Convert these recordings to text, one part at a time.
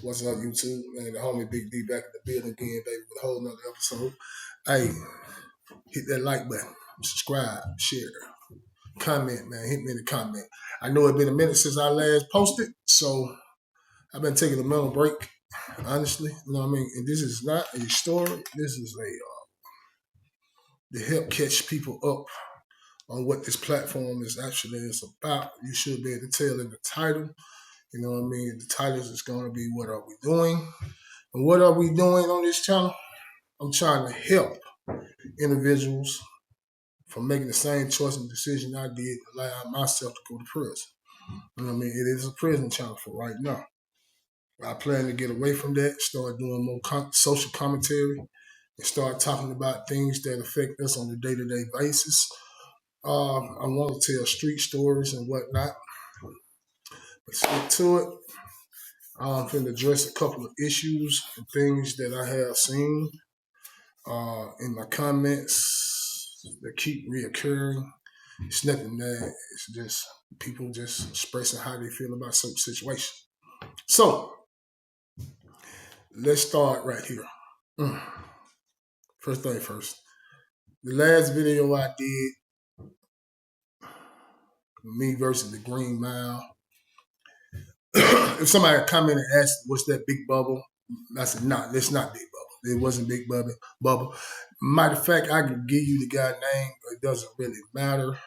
What's up, YouTube? Man, the homie Big D back in the building again, baby, with a whole nother episode. Hey, hit that like button, subscribe, share, comment, man. Hit me in the comment. I know it's been a minute since I last posted, so I've been taking a mental break, honestly. You know what I mean? And this is not a story. This is to help catch people up on what this platform is about. You should be able to tell in the title. You know what I mean? The title is going to be "What Are We Doing?" And what are we doing on this channel? I'm trying to help individuals from making the same choice and decision I did, allow myself to go to prison. You know what I mean? It is a prison channel for right now. I plan to get away from that, start doing more social commentary, and start talking about things that affect us on a day-to-day basis. I want to tell street stories and whatnot. Let's get to it. I'm going to address a couple of issues and things that I have seen in my comments that keep reoccurring. It's nothing that it's just people just expressing how they feel about certain situations. So let's start right here. First thing first. The last video I did, me versus the Green Mile. If somebody commented and asked, "What's that big bubble?" I said, "Nah, it's not big bubble. It wasn't big bubble. Matter of fact, I can give you the guy's name, but it doesn't really matter.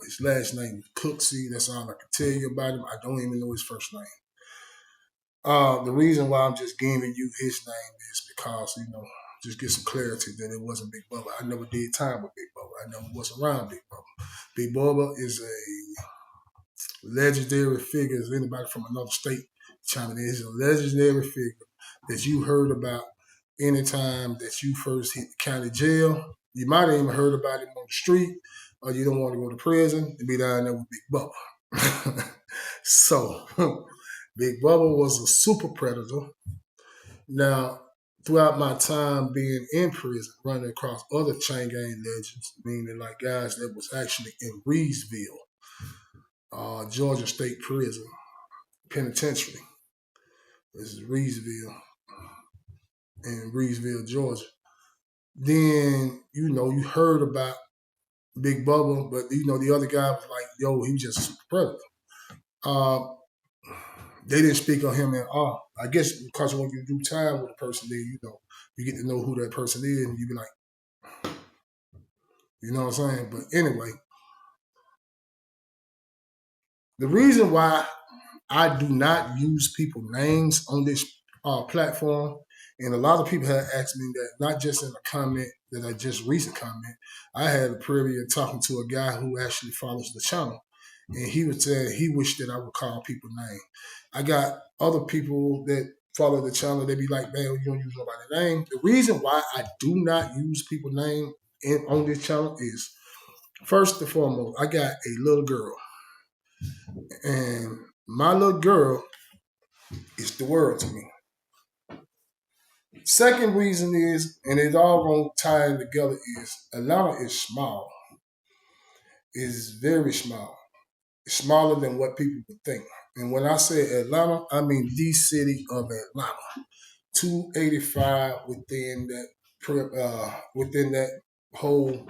His last name is Cooksey. That's all I can tell you about him. I don't even know his first name. The reason why I'm just giving you his name is because, just get some clarity that it wasn't Big Bubba. I never did time with Big Bubba. I never was around Big Bubba. Big Bubba is a legendary figure. As anybody from another state chiming in, he's a legendary figure that you heard about anytime that you first hit the county jail. You might have even heard about him on the street, or you don't want to go to prison and be down there with Big Bubba. So, Big Bubba was a super predator. Now, throughout my time being in prison, running across other chain gang legends, meaning like guys that was actually in Reedsville, Georgia State Prison, Penitentiary. This is Reedsville, in Reedsville, Georgia. Then, you heard about Big Bubba, but, the other guy was like, yo, he was just a super predator. They didn't speak on him at all. I guess because when you do time with a person, then, you get to know who that person is, and you be like, you know what I'm saying? But anyway, the reason why I do not use people's names on this platform, and a lot of people have asked me that, not just in a comment that I just recent comment. I had the privilege of talking to a guy who actually follows the channel, and he was saying he wished that I would call people names. I got other people that follow the channel. They be like, man, you don't use nobody's name. The reason why I do not use people's name on this channel is, first and foremost, I got a little girl, and my little girl is the world to me. Second reason is, and it all won't tie in together, is Atlanta is small. It's very small. It's smaller than what people would think. And when I say Atlanta, I mean the city of Atlanta. 285 within that whole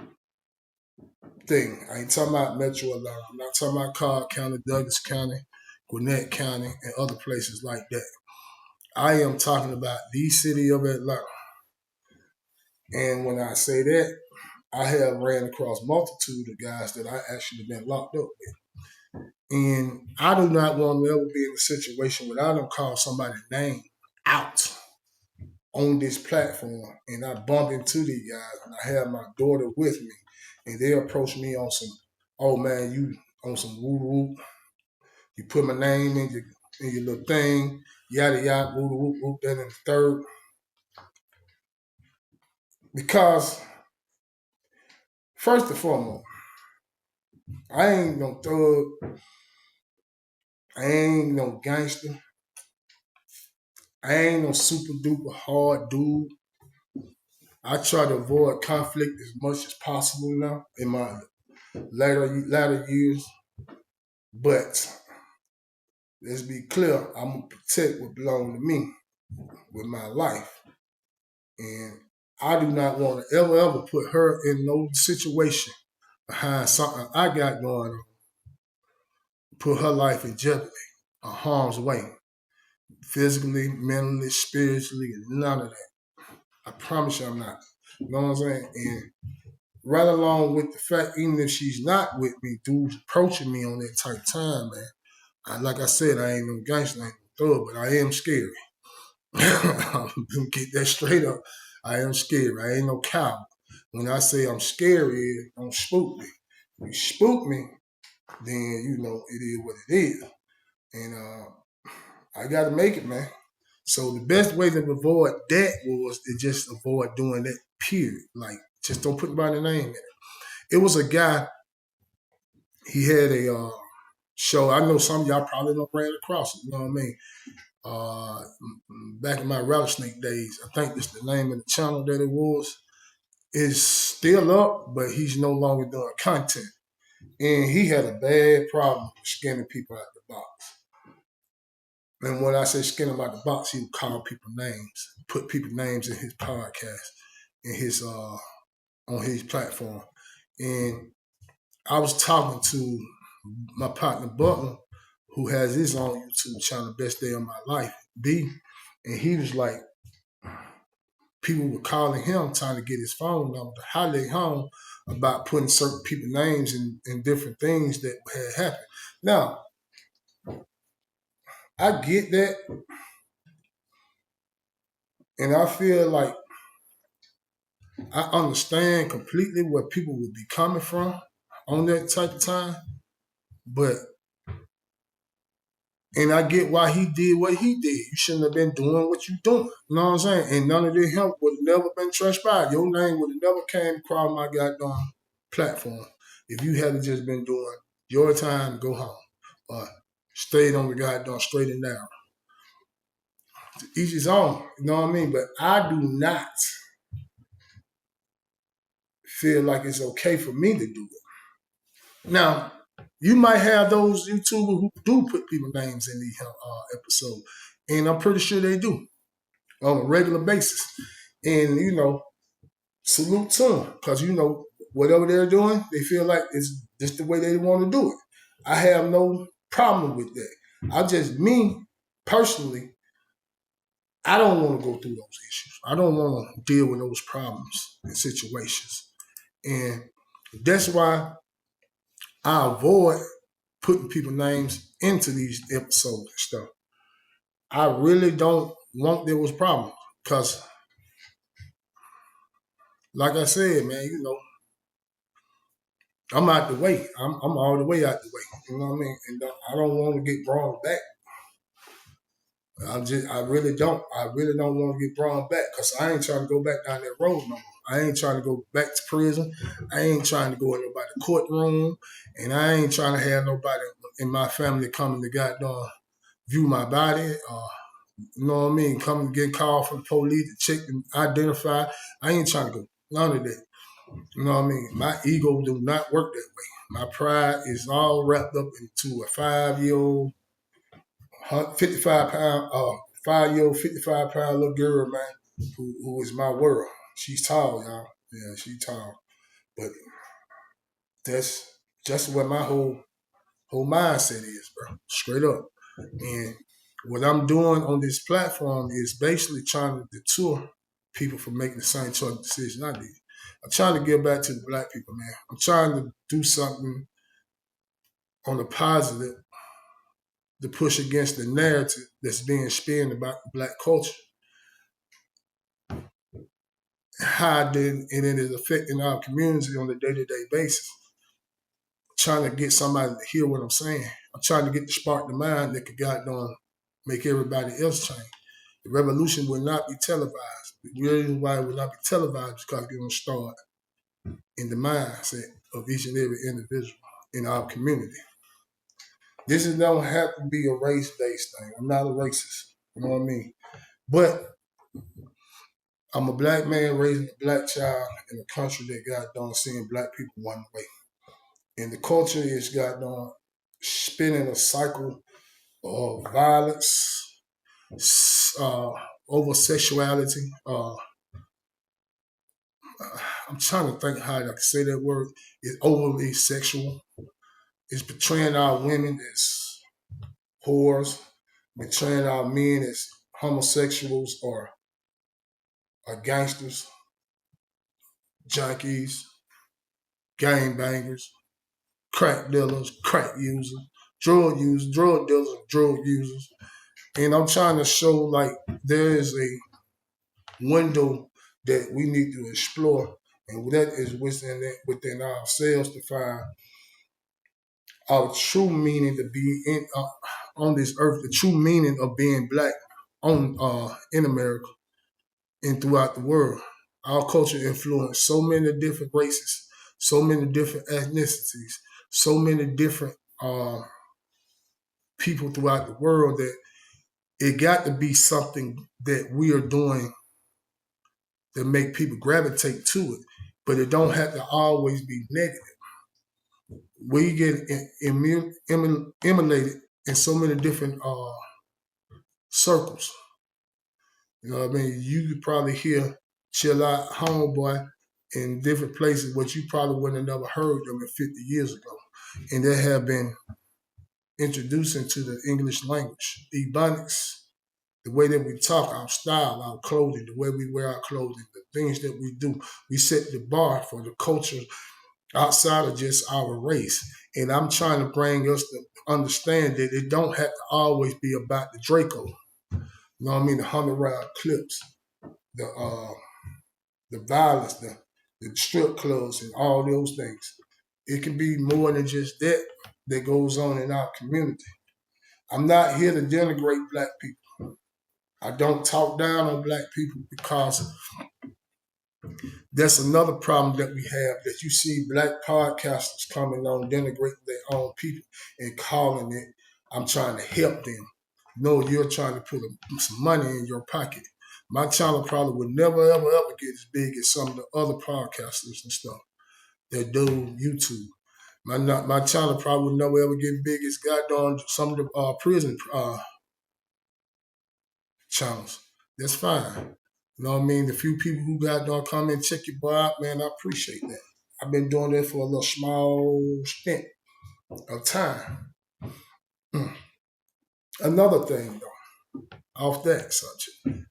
thing. I ain't talking about Metro Atlanta. I'm not talking about Cobb County, Douglas County, Gwinnett County, and other places like that. I am talking about the city of Atlanta. And when I say that, I have ran across multitude of guys that I actually been locked up with. And I do not want to ever be in a situation where I don't call somebody's name out on this platform, and I bump into these guys, and I have my daughter with me, and they approach me on some, oh man, you on some woo-woo. You put my name in your little thing, yada yada, woo-woo, that and the third. Because, first and foremost, I ain't no thug. I ain't no gangster. I ain't no super duper hard dude. I try to avoid conflict as much as possible now in my latter years. But let's be clear, I'm gonna protect what belongs to me with my life. And I do not want to ever put her in no situation behind something I got going on, put her life in jeopardy or harm's way, physically, mentally, spiritually, none of that. I promise you I'm not. You know what I'm saying? And right along with the fact, even if she's not with me, dudes approaching me on that type of time, man. Like I said, I ain't no gangster, I ain't no thug, but I am scary. Get that straight up. I am scary. I ain't no coward. When I say I'm scary, don't spook me. If you spook me, then you know it is what it is. And I got to make it, man. So the best way to avoid that was to just avoid doing that. Period. Like just don't put my name in it. It was a guy. He had a show. I know some of y'all probably don't ran across it. You know what I mean? Uh, Back in my rattlesnake days, I think that's the name of the channel that it was. Is still up, but he's no longer doing content. And he had a bad problem with skinning people out the box. And when I say skin them out the box, he would call people names, put people names in his podcast, in his on his platform. And I was talking to my partner Butler, who has his own YouTube channel, Best Day of My Life, B. And he was like, people were calling him trying to get his phone number to highlight home about putting certain people's names in different things that had happened. Now, I get that, and I feel like I understand completely where people would be coming from on that type of time, but and I get why he did what he did. You shouldn't have been doing what you doing. You know what I'm saying? And none of this help would have never been transpired. Your name would have never came across my goddamn platform if you hadn't just been doing your time to go home or stayed on the goddamn straight and narrow. Each his own. You know what I mean? But I do not feel like it's okay for me to do it. Now, you might have those YouTubers who do put people's names in these episodes, and I'm pretty sure they do on a regular basis. And, you know, salute to them because, you know, whatever they're doing, they feel like it's just the way they want to do it. I have no problem with that. Me personally, I don't want to go through those issues. I don't want to deal with those problems and situations. And that's why I avoid putting people's names into these episodes and stuff. I really don't want those problems because, like I said, man, you know, I'm out the way. I'm all the way out the way. You know what I mean? And I don't want to get brought back. I really don't. I really don't want to get brought back because I ain't trying to go back down that road no more. I ain't trying to go back to prison. I ain't trying to go in nobody's courtroom, and I ain't trying to have nobody in my family coming to goddamn view my body. You know what I mean? Come and get called from the police to check and identify. I ain't trying to go none of that. You know what I mean? My ego do not work that way. My pride is all wrapped up into a 5-year-old, 55-pound, 5-year-old, 55-pound little girl, man, who is my world. She's tall, y'all. Yeah, she's tall. But that's just what my whole mindset is, bro. Straight up. And what I'm doing on this platform is basically trying to deter people from making the same choice decision I did. I'm trying to give back to the black people, man. I'm trying to do something on the positive to push against the narrative that's being spun about the black culture. How it is affecting our community on a day-to-day basis. Trying to get somebody to hear what I'm saying. I'm trying to get the spark the mind that could goddamn make everybody else change. The revolution will not be televised. The reason why it will not be televised is because it's going to start in the mindset of each and every individual in our community. This don't have to be a race-based thing. I'm not a racist. You know what I mean? But I'm a black man raising a black child in a country that got done seeing black people one way. And the culture is got done spinning a cycle violence, over sexuality. I'm trying to think how I can say that word. It's overly sexual. It's portraying our women as whores, portraying our men as homosexuals or gangsters, junkies, gang bangers, crack dealers, crack users, drug dealers, drug users. And I'm trying to show like there is a window that we need to explore, and that is within ourselves to find our true meaning to be on this earth, the true meaning of being black on in America and throughout the world. Our culture influenced so many different races, so many different ethnicities, so many different people throughout the world that it got to be something that we are doing that make people gravitate to it. But it don't have to always be negative. We get emulated in so many different circles. You know what I mean? You could probably hear Chill Out Homeboy in different places, but you probably wouldn't have never heard them in 50 years ago. And they have been introduced into the English language. Ebonics, the way that we talk, our style, our clothing, the way we wear our clothing, the things that we do. We set the bar for the culture outside of just our race. And I'm trying to bring us to understand that it don't have to always be about the Draco. You know what I mean? The 100-round clips, the violence, the strip clubs, and all those things. It can be more than just that goes on in our community. I'm not here to denigrate black people. I don't talk down on black people because that's another problem that we have, that you see black podcasters coming on denigrating their own people and calling it, I'm trying to help them. No, you're trying to put some money in your pocket. My channel probably would never, ever, ever get as big as some of the other podcasters and stuff that do YouTube. My channel probably would never, ever get big as goddamn some of the prison channels. That's fine. You know what I mean? The few people who got done come and check your boy out, man, I appreciate that. I've been doing that for a little small stint of time. Another thing, though, off that subject,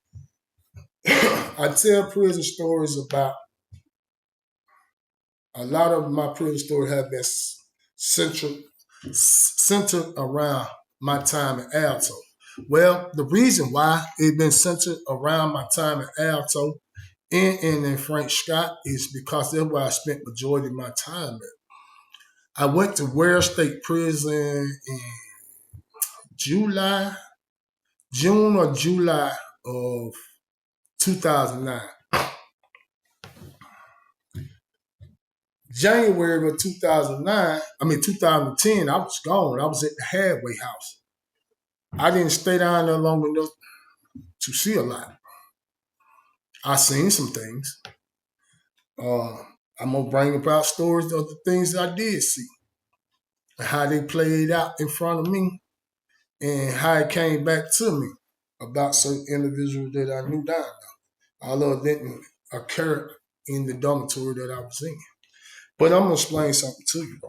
I tell prison stories about a lot of my prison stories have been centered around my time at ALTO. Well, the reason why it's been centered around my time at ALTO and in Frank Scott is because that's where I spent majority of my time at. I went to Ware State Prison in June or July of 2009. January of 2010, I was gone. I was at the halfway house. I didn't stay down there long enough to see a lot. I seen some things. I'm gonna bring about stories of the things that I did see and how they played out in front of me and how it came back to me about certain individuals that I knew down there. Although it didn't occur in the dormitory that I was in. But I'm gonna explain something to you.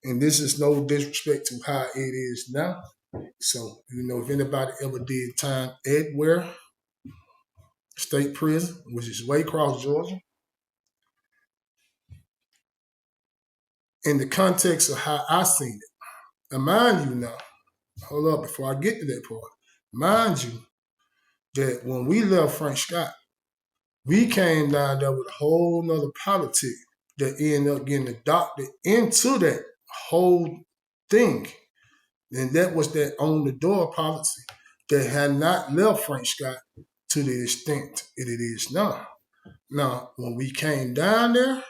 And this is no disrespect to how it is now. So, if anybody ever did time at Ware State Prison, which is way across Georgia, in the context of how I seen it. And mind you now, hold up before I get to that part. Mind you that when we left Frank Scott, we came down there with a whole nother politic that ended up getting adopted into that whole thing. And that was that on the door policy that had not left Frank Scott to the extent it is now. Now, when we came down there,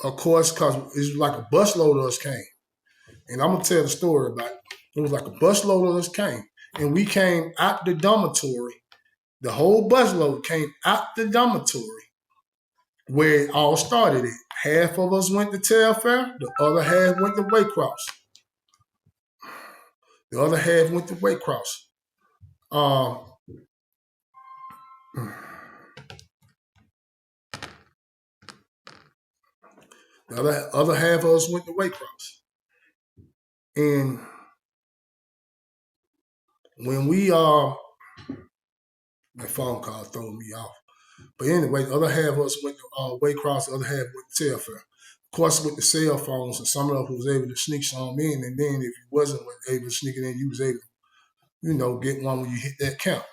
of course, because it was like a busload of us came. And I'm going to tell the story about it. It was like a busload of us came. And we came out the dormitory. The whole busload came out the dormitory where it all started at. Half of us went to Telfair, the other half went to Waycross. The other half went to Waycross. The other half of us went to Waycross. And when we my phone call throwing me off. But anyway, the other half of us went to Waycross, the other half went to Telfair. Of course, with the cell phones, and some of us was able to sneak some in, and then if you wasn't able to sneak it in, you was able to, get one when you hit that count.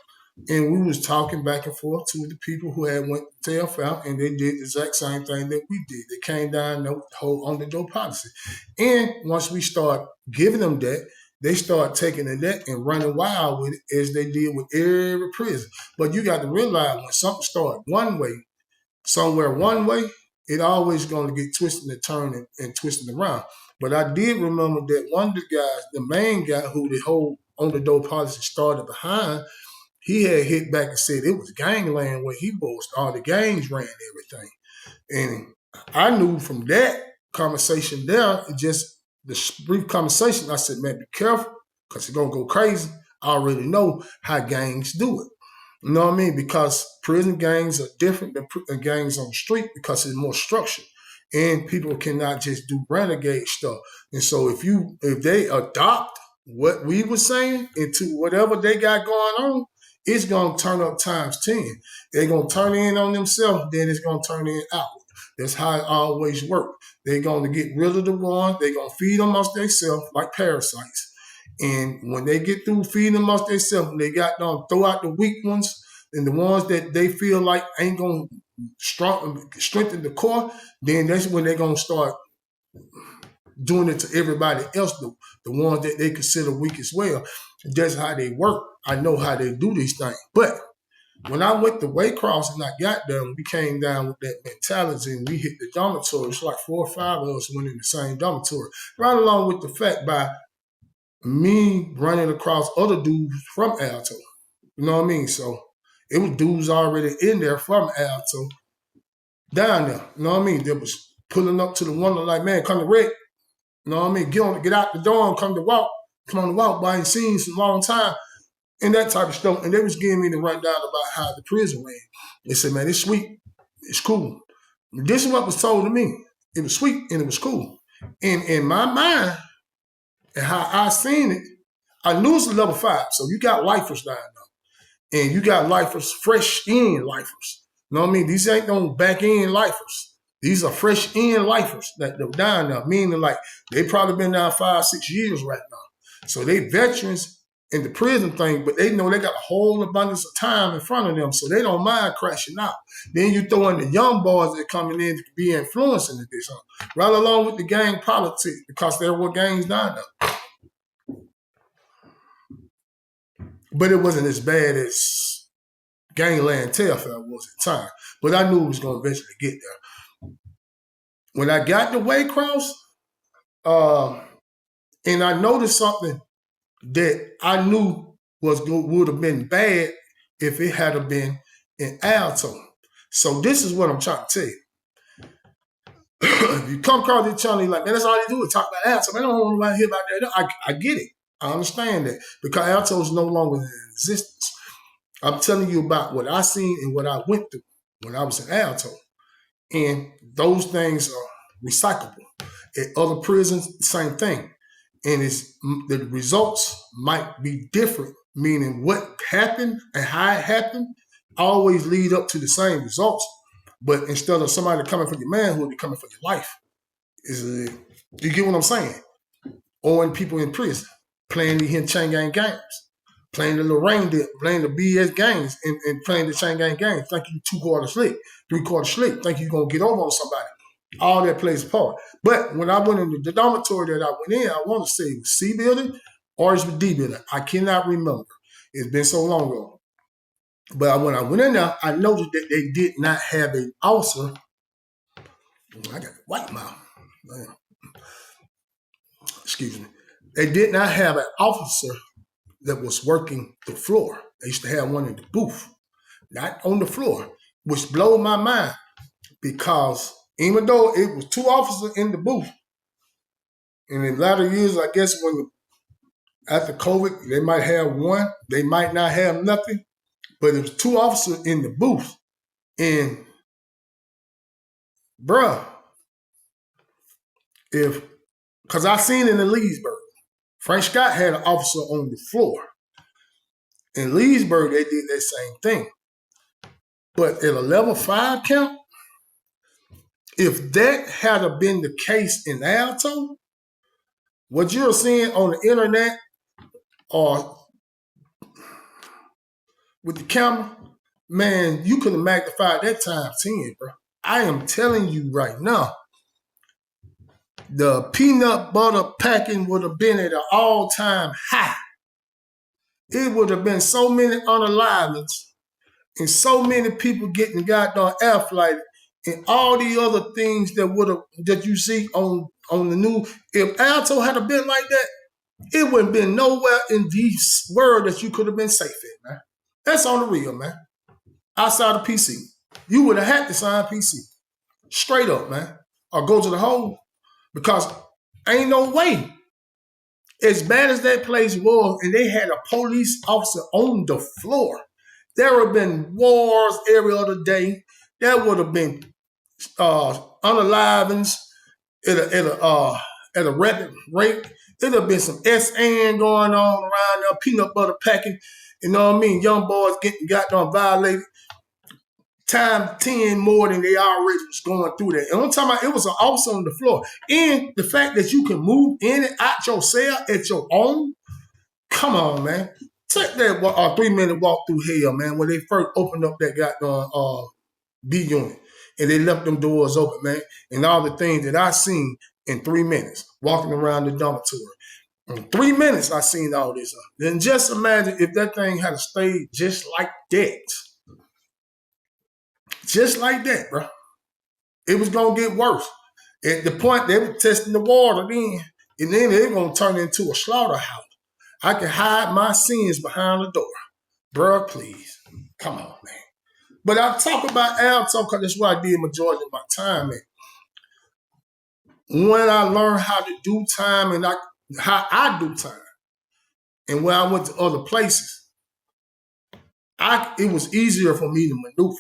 And we was talking back and forth to the people who had went to Telfair, and they did the exact same thing that we did. They came down the whole on the door policy. And once we start giving them that, they start taking that and running wild with it as they did with every prison. But you got to realize when something starts one way, somewhere one way, it always going to get twisted and turned and twisted around. But I did remember that one of the guys, the main guy who the whole on the door policy started behind, he had hit back and said it was gangland where he was. All the gangs ran everything. And I knew from that conversation there, just the brief conversation, I said, man, be careful because it's going to go crazy. I already know how gangs do it. You know what I mean? Because prison gangs are different than gangs on the street because it's more structured. And people cannot just do renegade stuff. And so if they adopt what we were saying into whatever they got going on, it's going to turn up times 10. They're going to turn in on themselves, then it's going to turn in out. That's how it always works. They're going to get rid of the ones. They're going to feed them amongst themselves like parasites. And when they get through feeding them amongst themselves, they got to throw out the weak ones and the ones that they feel like ain't going to strengthen the core, then that's when they're going to start doing it to everybody else, the ones that they consider weak as well. That's how they work. I know how they do these things. But when I went to Waycross and I got there, we came down with that mentality and we hit the dormitory. It's like 4 or 5 of us went in the same dormitory. Right along with the fact by me running across other dudes from ALTO. You know what I mean? So it was dudes already in there from ALTO down there. You know what I mean? They was pulling up to the one like, man, come to Rick. You know what I mean? Get out the door and come on the walk by and seen some long time. And that type of stuff. And they was giving me the rundown about how the prison ran. They said, man, it's sweet. It's cool. This is what was told to me. It was sweet and it was cool. And in my mind, and how I seen it, I knew it was a level 5. So you got lifers down there. And you got lifers, fresh in lifers. You know what I mean? These ain't no back end lifers. These are fresh in lifers that they're down there. Meaning like they probably been down 5, 6 years right now. So they veterans in the prison thing, but they know they got a whole abundance of time in front of them, so they don't mind crashing out. Then you throw in the young boys that coming in to be influencing this, right along with the gang politics, because there were gangs down there. But it wasn't as bad as gangland Telfair was at the time. But I knew it was going to eventually get there. When I got to Waycross, and I noticed something that I knew would have been bad if it had been in ALTO. So this is what I'm trying to tell you. If you come across this channel, you're like, man, that's all they do is talk about ALTO. Man, I don't want to hear about that. I get it. I understand that. Because ALTO is no longer in existence. I'm telling you about what I seen and what I went through when I was in ALTO. And those things are recyclable. At other prisons, same thing. And the results might be different, meaning what happened and how it happened always lead up to the same results. But instead of somebody coming for your manhood, they're coming for your life. You get what I'm saying? Owing people in prison, playing the chain gang games, playing the Lorraine dip, playing the BS games, and playing the chain gang games. Think you 2/4 slick, 3/4 slick. Think you're going to get over on somebody. All that plays a part. But when I went into the dormitory that I went in, I want to say it was C building or it was D building. I cannot remember. It's been so long ago. But when I went in there, I noticed that they did not have an officer. I got a white mouth. Excuse me. They did not have an officer that was working the floor. They used to have one in the booth, not on the floor, which blew my mind. because even though it was 2 officers in the booth, and in latter years, I guess after COVID, they might have 1, they might not have nothing, but it was 2 officers in the booth. And bruh, because I seen it in Leesburg, Frank Scott had an officer on the floor. In Leesburg, they did that same thing. But at a level 5 count, if that had been the case in ALTO, what you're seeing on the internet or with the camera, man, you could have magnified that times 10, bro. I am telling you right now, the peanut butter packing would have been at an all-time high. It would have been so many unalivements and so many people getting goddamn air flighted and all the other things that you see on the news. If ALTO had been like that, it wouldn't been nowhere in this world that you could have been safe in, man. That's on the real, man. Outside of PC. You would have had to sign PC. Straight up, man. Or go to the hole. Because ain't no way. As bad as that place was, and they had a police officer on the floor, there would have been wars every other day. There would have been unalivings at a rapid rate. There would have been some SN going on around there, peanut butter packing. You know what I mean? Young boys getting goddamn violated. Time 10 more than they already was going through that. And I'm talking about it was an officer on the floor. And the fact that you can move in and out your cell at your own, come on, man. Take that 3-minute walk through hell, man, when they first opened up that goddamn B unit. And they left them doors open, man. And all the things that I seen in 3 minutes, walking around the dormitory. In 3 minutes, I seen all this. Then just imagine if that thing had stayed just like that. Just like that, bro. It was going to get worse. At the point, they were testing the water then, and then they're going to turn it into a slaughterhouse. I can hide my sins behind the door. Bro, please. Come on, man. But I talk about ALTO because that's where I did majority of my time at. When I learned how to do time and how I do time, and when I went to other places, it was easier for me to maneuver.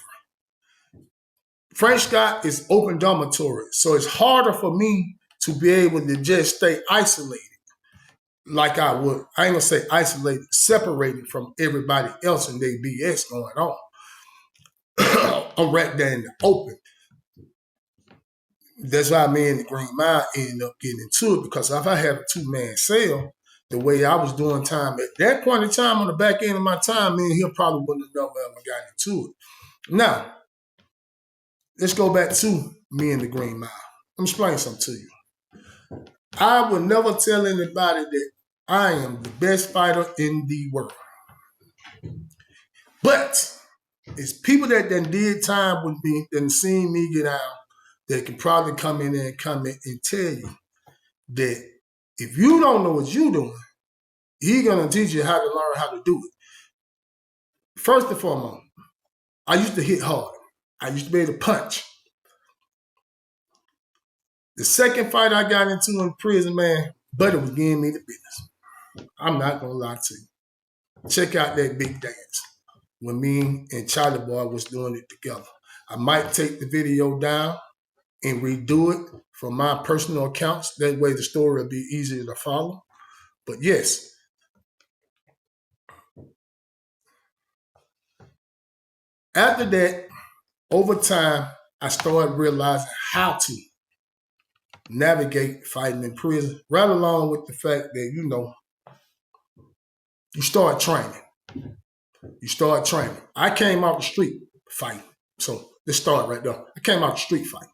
Frank Scott is open dormitory, so it's harder for me to be able to just stay isolated like I would. I ain't gonna say isolated, separated from everybody else and their BS going on. I'm right there in the open. That's why me and the Green Mile ended up getting into it, because if I had a 2-man cell, the way I was doing time at that point in time on the back end of my time, me and him probably wouldn't have never ever got into it. Now, let's go back to me and the Green Mile. I'm explaining something to you. I would never tell anybody that I am the best fighter in the world. But it's people that done did time with me, that seen me get out, that can probably come in there and comment and tell you that if you don't know what you're doing, he's going to teach you how to learn how to do it. First and foremost, I used to hit hard. I used to be able to punch. The second fight I got into in prison, man, Buddy was giving me the business. I'm not going to lie to you. Check out that big dance when me and Charlie Boy was doing it together. I might take the video down and redo it from my personal accounts. That way the story will be easier to follow. But yes, after that, over time, I started realizing how to navigate fighting in prison, right along with the fact that, you start training. You start training. I came out the street fighting. So let's start right there. I came out the street fighting.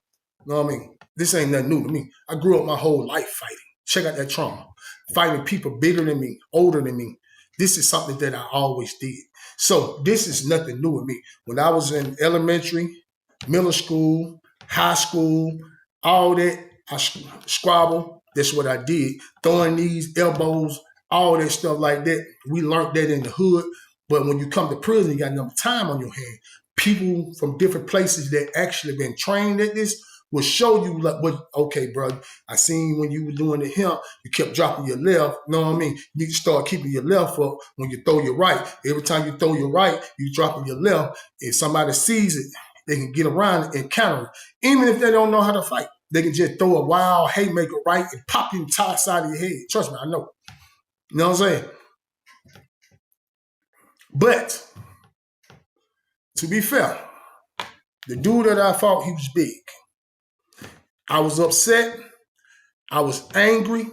You know what I mean? This ain't nothing new to me. I grew up my whole life fighting. Check out that trauma. Fighting people bigger than me, older than me. This is something that I always did. So this is nothing new with me. When I was in elementary, middle school, high school, all that, I squabble. That's what I did. Throwing knees, elbows, all that stuff like that. We learned that in the hood. But when you come to prison, you got enough time on your hand. people from different places that actually been trained at this will show you like what, okay, bro, I seen when you were doing the hemp, you kept dropping your left. You know what I mean? You need to start keeping your left up when you throw your right. Every time you throw your right, you dropping your left. If somebody sees it, they can get around it and counter it. Even if they don't know how to fight, they can just throw a wild haymaker right and pop you in the top side of your head. Trust me, I know. You know what I'm saying? But to be fair, the dude that I fought, he was big. I was upset. I was angry.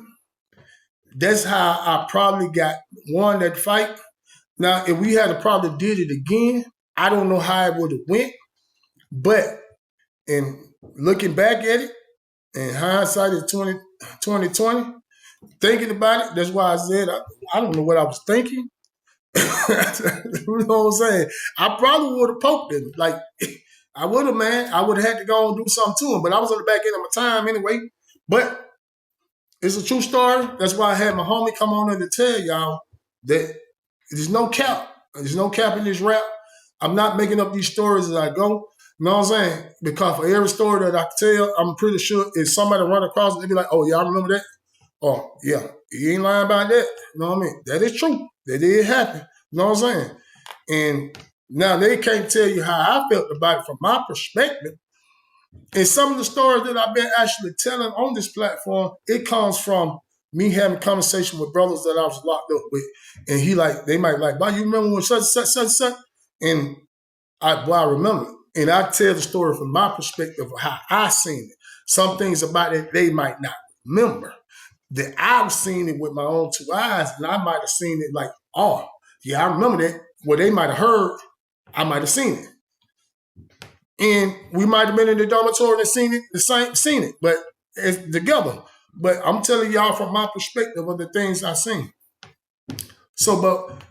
That's how I probably won that fight. Now, if we had probably did it again, I don't know how it would have went. But in looking back at it, in hindsight is 2020, thinking about it, that's why I said I don't know what I was thinking. You know what I'm saying? I probably would have poked him. Like, I would have, man. I would have had to go and do something to him. But I was on the back end of my time anyway. But it's a true story. That's why I had my homie come on in to tell y'all that there's no cap. There's no cap in this rap. I'm not making up these stories as I go. You know what I'm saying? Because for every story that I tell, I'm pretty sure if somebody run across it, they be like, oh, y'all remember that? Oh, yeah, he ain't lying about that. You know what I mean? That is true. That did happen. You know what I'm saying? And now they can't tell you how I felt about it from my perspective. And some of the stories that I've been actually telling on this platform, it comes from me having conversation with brothers that I was locked up with. And they might like, why you remember when such? And I remember. And I tell the story from my perspective of how I seen it. Some things about it they might not remember. That I've seen it with my own two eyes, and I might have seen it like, oh, yeah, I remember that. What they might have heard, I might have seen it. And we might have been in the dormitory and seen it, but it's together. But I'm telling y'all from my perspective of the things I've seen. So, but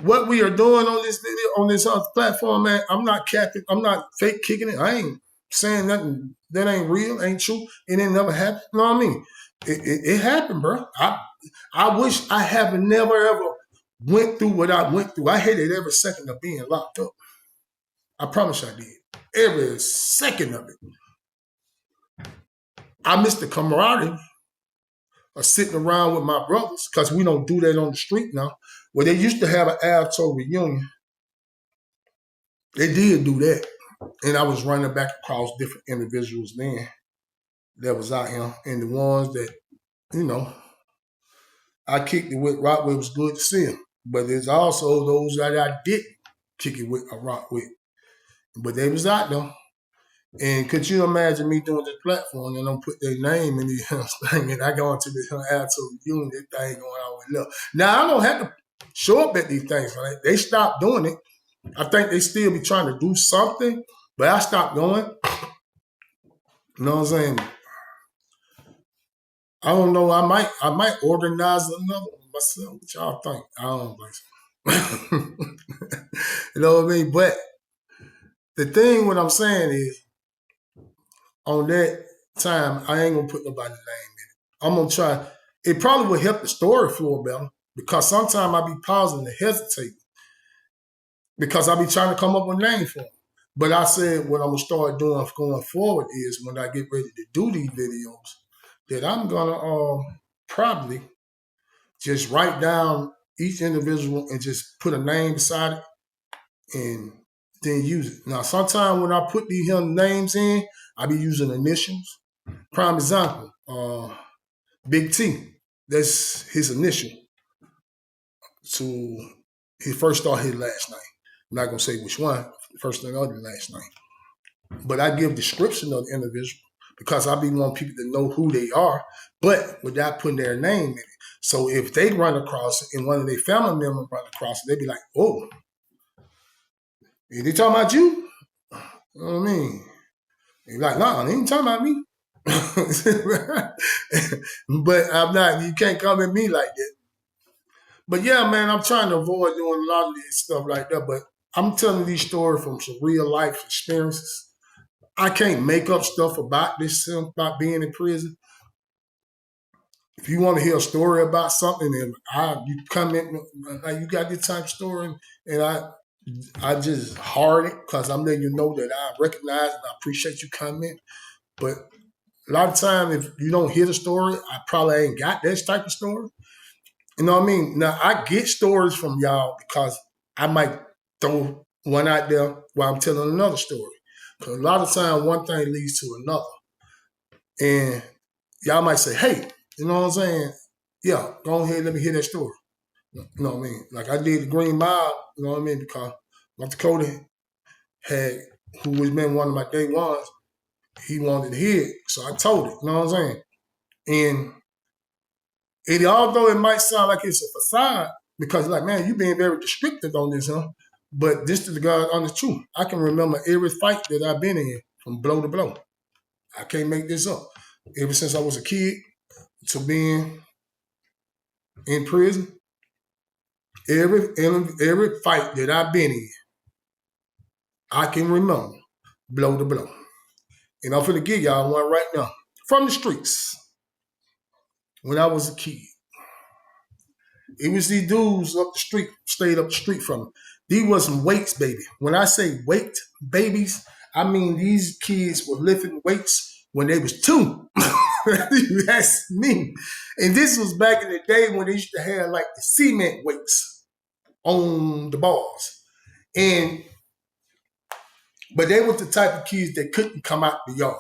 what we are doing on this video, on this other platform, man, I'm not capping, I'm not fake kicking it. I ain't saying nothing that ain't real, ain't true. It ain't never happened. You know what I mean? It happened, bro. I wish I haven't never ever went through what I went through. I hated every second of being locked up. I promise I did. Every second of it. I missed the camaraderie of sitting around with my brothers because we don't do that on the street now. Well, they used to have an ALTO reunion. They did do that. And I was running back across different individuals then that was out here. And the ones that, you know, I kicked it with rock with, it was good to see them. But there's also those that I didn't kick it with a rock with. But they was out there. And could you imagine me doing this platform and don't put their name in the thing and I go into this ALTO reunion, that thing going on with love. Now, I don't have to show up at these things. Right? They stopped doing it. I think they still be trying to do something, but I stopped going. You know what I'm saying? I don't know. I might organize another one myself. What y'all think? I don't think so. You know what I mean? But the thing, what I'm saying is, on that time, I ain't gonna put nobody's name in it. I'm gonna try. It probably would help the story flow better because sometimes I be pausing to hesitate because I be trying to come up with a name for them. But I said what I'm gonna start doing going forward is when I get ready to do these videos, that I'm gonna probably just write down each individual and just put a name beside it and then use it. Now, sometimes when I put these names in, I be using initials. Prime example, Big T. That's his initial. So he first started his last name. I'm not gonna say which one, first and other last name. But I give description of the individual because I be wanting people to know who they are, but without putting their name in it. So if they run across it and one of their family members run across it, they be like, oh, are they talking about you? You know what I mean? They be like, no, they ain't talking about me. But I'm not, you can't come at me like that. But yeah, man, I'm trying to avoid doing a lot of this stuff like that. But I'm telling these stories from some real life experiences. I can't make up stuff about this, about being in prison. If you want to hear a story about something, and you come in, like you got this type of story, and I just hard it because I'm letting you know that I recognize and I appreciate you coming. But a lot of time, if you don't hear the story, I probably ain't got this type of story. You know what I mean? Now I get stories from y'all because I might throw one out there while I'm telling another story. Because a lot of time, one thing leads to another, and y'all might say, "Hey, you know what I'm saying? Yeah, go ahead, let me hear that story." You know what I mean? Like I did the Green Mile. You know what I mean? Because North Dakota had, who was been one of my day ones, he wanted to hear it, so I told it. You know what I'm saying? And although it might sound like it's a facade, because like, man, you being very descriptive on this, huh? But this is the God honest truth. I can remember every fight that I've been in from blow to blow. I can't make this up. Ever since I was a kid to being in prison, every fight that I've been in, I can remember blow to blow. And I'm finna give y'all one right now. From the streets. When I was a kid. It was these dudes up the street, stayed up the street from me. These wasn't weights, baby. When I say weight babies, I mean these kids were lifting weights when they was 2. That's me. And this was back in the day when they used to have like the cement weights on the bars. But they were the type of kids that couldn't come out the yard.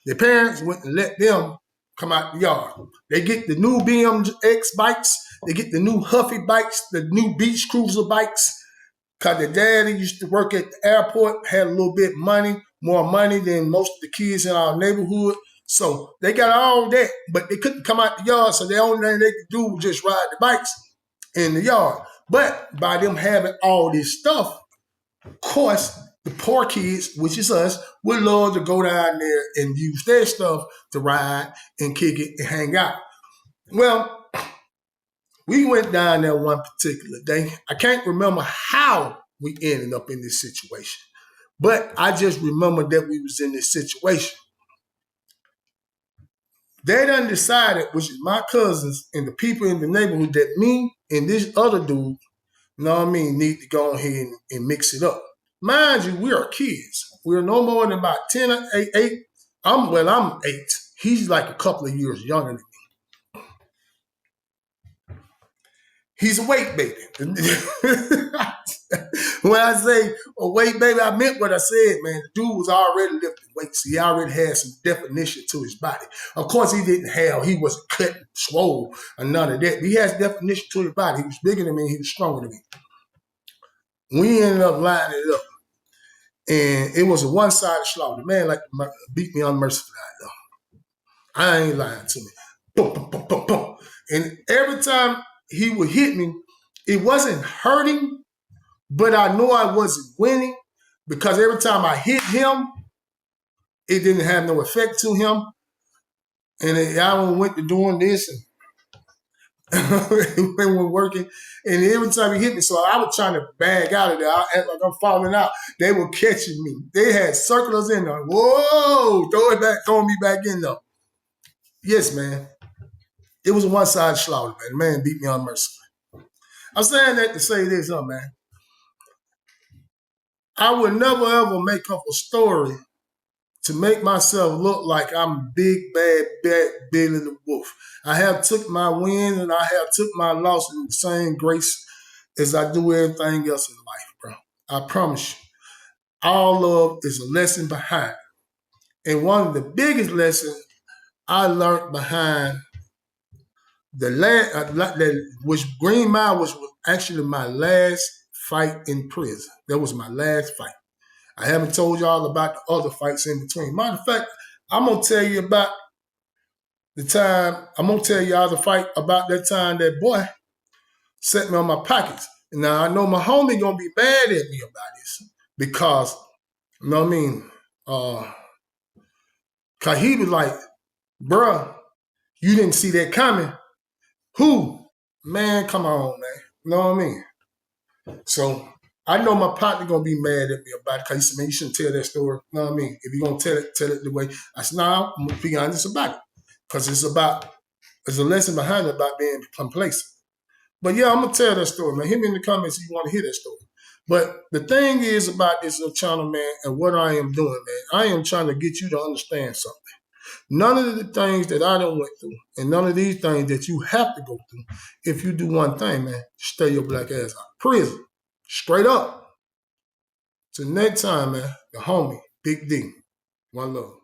Their parents wouldn't let them come out the yard. They get the new BMX bikes. They get the new Huffy bikes, the new Beach Cruiser bikes. Because their daddy used to work at the airport, had a little bit of money, more money than most of the kids in our neighborhood. So they got all that, but they couldn't come out the yard. So the only thing they could do was just ride the bikes in the yard. But by them having all this stuff, of course, the poor kids, which is us, would love to go down there and use their stuff to ride and kick it and hang out. Well, we went down there one particular day. I can't remember how we ended up in this situation, but I just remember that we was in this situation. They done decided, which is my cousins and the people in the neighborhood, that me and this other dude, you know what I mean, need to go ahead and mix it up. Mind you, we are kids. We're no more than about 10 or 8. I'm 8. He's like a couple of years younger than me. He's a weight baby. When I say a weight baby, I meant what I said, man. The dude was already lifting weights. He already had some definition to his body. Of course, he wasn't cut, swole, or none of that. He has definition to his body. He was bigger than me. He was stronger than me. We ended up lining it up. And it was a one-sided slaughter. The man like beat me unmercifully. I ain't lying to me. Boom, boom, boom, boom, boom. And every time he would hit me, it wasn't hurting, but I know I wasn't winning because every time I hit him, it didn't have no effect to him. And I went to doing this and we were working, and every time he hit me, so I was trying to bag out of there. I act like I'm falling out. They were catching me. They had circlers in there. Whoa, throw me back in there. Yes, man. It was a one-sided slaughter, man. The man beat me unmercifully. I'm saying that to say this, man. I would never ever make up a story to make myself look like I'm big, bad Billy the Wolf. I have took my wins and I have took my loss in the same grace as I do everything else in life, bro. I promise you. All love is a lesson behind. And one of the biggest lessons I learned behind which Green Mile was actually my last fight in prison. That was my last fight. I haven't told y'all about the other fights in between. Matter of fact, I'm gonna tell you about the time. I'm gonna tell y'all the fight about that time that boy set me on my pockets. Now I know my homie gonna be mad at me about this because you know what I mean. Cause he was like, "Bruh, you didn't see that coming." Who? Man, come on, man. You know what I mean? So I know my partner gonna be mad at me about it because he said, "Man, you shouldn't tell that story." You know what I mean? If you're gonna tell it the way I said, "No, I'm gonna be honest about it." Because there's a lesson behind it about being complacent. But yeah, I'm gonna tell that story, man. Hit me in the comments if you want to hear that story. But the thing is about this channel, man, and what I am doing, man, I am trying to get you to understand something. None of the things that I done went through, and none of these things that you have to go through, if you do one thing, man, stay your black ass out of prison. Straight up. Till next time, man, the homie, Big D. One love.